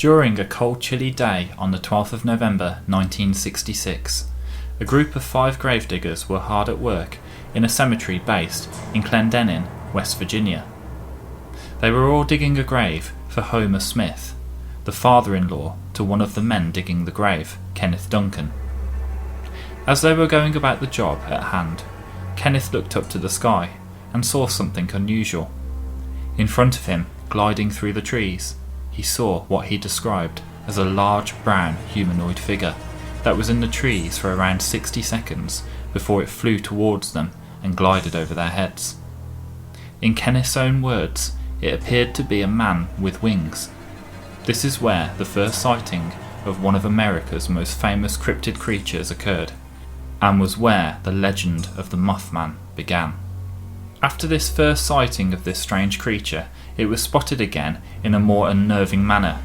During a cold, chilly day on the 12th of November 1966, a group of 5 gravediggers were hard at work in a cemetery based in Clendenin, West Virginia. They were all digging a grave for Homer Smith, the father-in-law to one of the men digging the grave, Kenneth Duncan. As they were going about the job at hand, Kenneth looked up to the sky and saw something unusual. In front of him, gliding through the trees, he saw what he described as a large brown humanoid figure that was in the trees for around 60 seconds before it flew towards them and glided over their heads. In Kenneth's own words, it appeared to be a man with wings. This is where the first sighting of one of America's most famous cryptid creatures occurred, and was where the legend of the Mothman began. After this first sighting of this strange creature, it was spotted again in a more unnerving manner.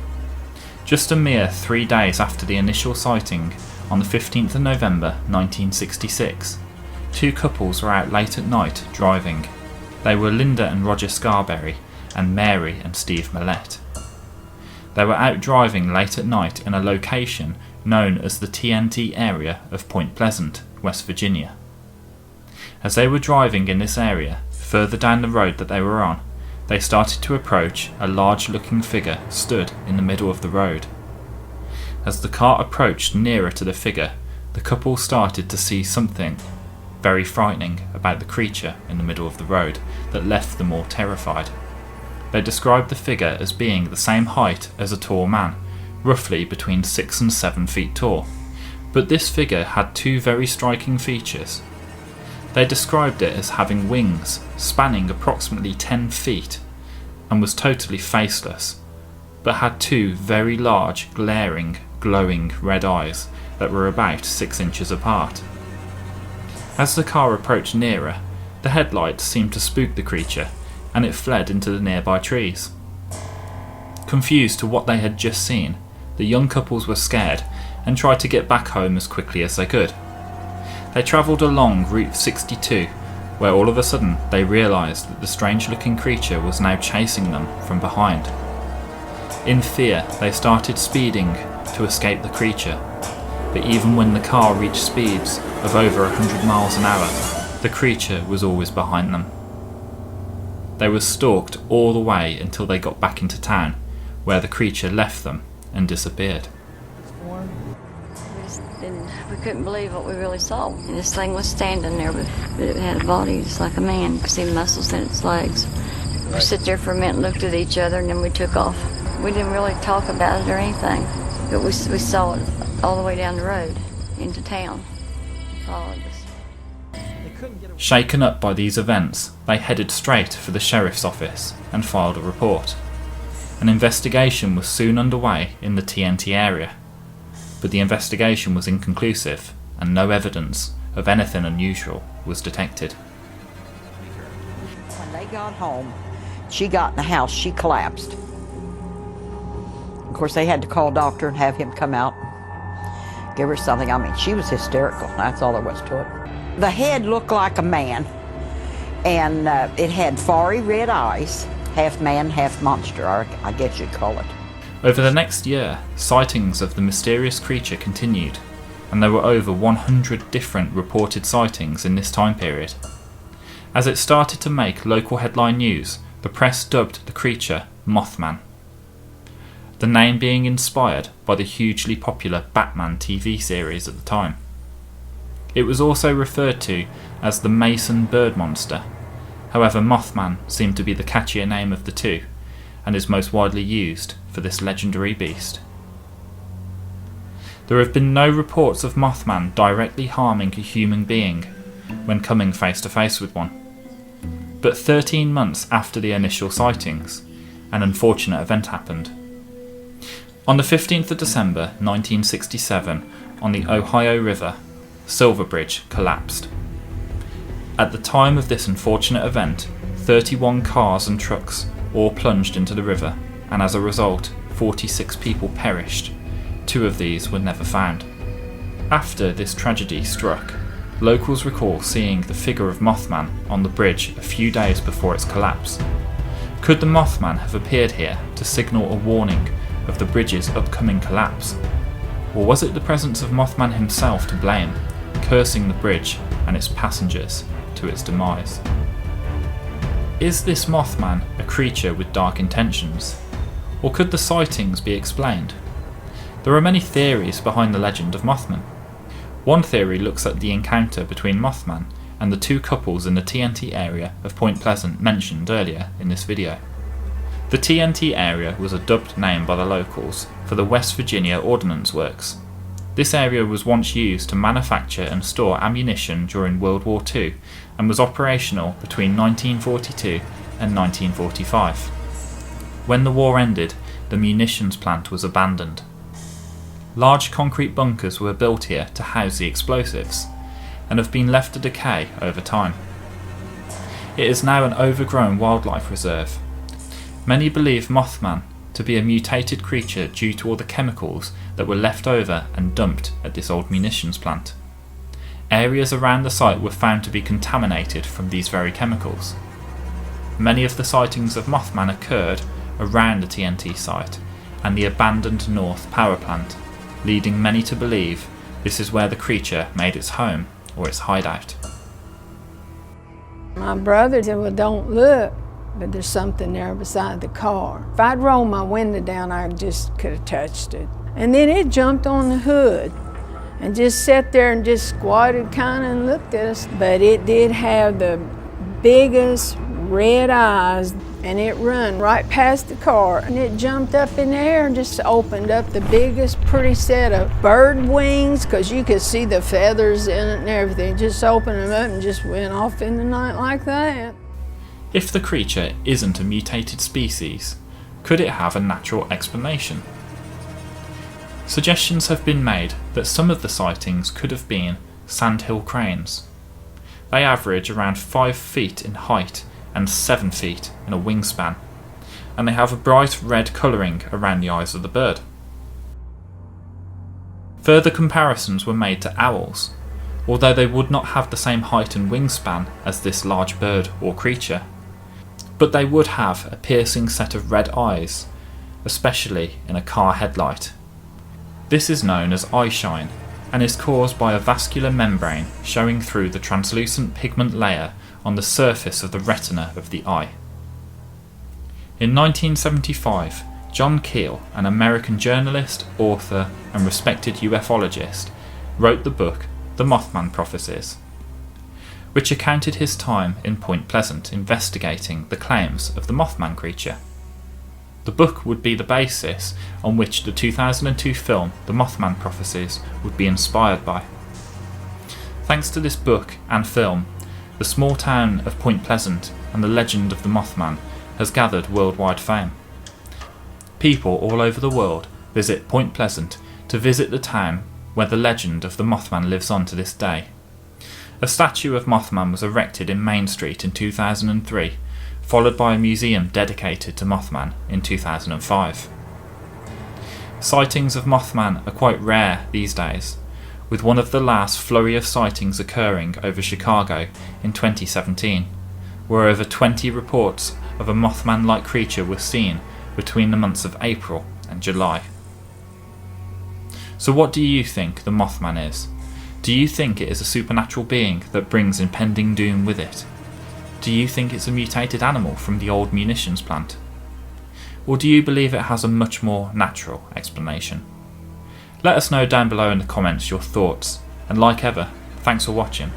Just a mere 3 days after the initial sighting, on the 15th of November 1966, 2 couples were out late at night driving. They were Linda and Roger Scarberry and Mary and Steve Millett. They were out driving late at night in a location known as the TNT area of Point Pleasant, West Virginia. As they were driving in this area, further down the road that they were on, they started to approach a large-looking figure stood in the middle of the road. As the car approached nearer to the figure, the couple started to see something very frightening about the creature in the middle of the road that left them all terrified. They described the figure as being the same height as a tall man, roughly between 6 and 7 feet tall, but this figure had 2 very striking features. They described it as having wings spanning approximately 10 feet and was totally faceless, but had 2 very large, glaring, glowing red eyes that were about 6 inches apart. As the car approached nearer, the headlights seemed to spook the creature and it fled into the nearby trees. Confused to what they had just seen, the young couples were scared and tried to get back home as quickly as they could. They travelled along Route 62, where all of a sudden they realised that the strange-looking creature was now chasing them from behind. In fear, they started speeding to escape the creature, but even when the car reached speeds of over 100 miles an hour, the creature was always behind them. They were stalked all the way until they got back into town, where the creature left them and disappeared. We couldn't believe what we really saw. And this thing was standing there, but it had a body just like a man. You could see muscles in its legs. We sit there for a minute and looked at each other, and then we took off. We didn't really talk about it or anything, but we saw it all the way down the road into town. It followed us. Shaken up by these events, they headed straight for the sheriff's office and filed a report. An investigation was soon underway in the TNT area, but the investigation was inconclusive and no evidence of anything unusual was detected. When they got home, she got in the house, she collapsed. Of course, they had to call a doctor and have him come out, give her something. I mean, she was hysterical. That's all there was to it. The head looked like a man, and it had fiery red eyes, half man, half monster, I guess you'd call it. Over the next year, sightings of the mysterious creature continued, and there were over 100 different reported sightings in this time period. As it started to make local headline news, the press dubbed the creature Mothman, the name being inspired by the hugely popular Batman TV series at the time. It was also referred to as the Mason bird monster. However, Mothman seemed to be the catchier name of the two, and is most widely used for this legendary beast. There have been no reports of Mothman directly harming a human being when coming face to face with one. But 13 months after the initial sightings, an unfortunate event happened. On the 15th of December 1967, on the Ohio River, Silverbridge collapsed. At the time of this unfortunate event, 31 cars and trucks all plunged into the river, and as a result, 46 people perished. 2 of these were never found. After this tragedy struck, locals recall seeing the figure of Mothman on the bridge a few days before its collapse. Could the Mothman have appeared here to signal a warning of the bridge's upcoming collapse? Or was it the presence of Mothman himself to blame, cursing the bridge and its passengers to its demise? Is this Mothman a creature with dark intentions? Or could the sightings be explained? There are many theories behind the legend of Mothman. One theory looks at the encounter between Mothman and the two couples in the TNT area of Point Pleasant mentioned earlier in this video. The TNT area was a dubbed name by the locals for the West Virginia Ordnance Works. This area was once used to manufacture and store ammunition during World War II and was operational between 1942 and 1945. When the war ended, the munitions plant was abandoned. Large concrete bunkers were built here to house the explosives, and have been left to decay over time. It is now an overgrown wildlife reserve. Many believe Mothman to be a mutated creature due to all the chemicals that were left over and dumped at this old munitions plant. Areas around the site were found to be contaminated from these very chemicals. Many of the sightings of Mothman occurred around the TNT site and the abandoned North Power Plant, leading many to believe this is where the creature made its home or its hideout. My brother said, well, don't look, but there's something there beside the car. If I'd rolled my window down, I just could have touched it. And then it jumped on the hood and just sat there and just squatted kind of and looked at us. But it did have the biggest red eyes, and it run right past the car, and it jumped up in the air and just opened up the biggest pretty set of bird wings, because you could see the feathers in it and everything. Just opened them up and just went off in the night like that. If the creature isn't a mutated species, could it have a natural explanation? Suggestions have been made that some of the sightings could have been sandhill cranes. They average around 5 feet in height and 7 feet in a wingspan, and they have a bright red colouring around the eyes of the bird. Further comparisons were made to owls, although they would not have the same height and wingspan as this large bird or creature, but they would have a piercing set of red eyes, especially in a car headlight. This is known as eye shine, and is caused by a vascular membrane showing through the translucent pigment layer on the surface of the retina of the eye. In 1975, John Keel, an American journalist, author, and respected ufologist, wrote the book The Mothman Prophecies, which accounted his time in Point Pleasant investigating the claims of the Mothman creature. The book would be the basis on which the 2002 film The Mothman Prophecies would be inspired by. Thanks to this book and film, the small town of Point Pleasant and the legend of the Mothman has gathered worldwide fame. People all over the world visit Point Pleasant to visit the town where the legend of the Mothman lives on to this day. A statue of Mothman was erected in Main Street in 2003, followed by a museum dedicated to Mothman in 2005. Sightings of Mothman are quite rare these days, with one of the last flurry of sightings occurring over Chicago in 2017, where over 20 reports of a Mothman-like creature were seen between the months of April and July. So what do you think the Mothman is? Do you think it is a supernatural being that brings impending doom with it? Do you think it's a mutated animal from the old munitions plant? Or do you believe it has a much more natural explanation? Let us know down below in the comments your thoughts, and like ever, thanks for watching.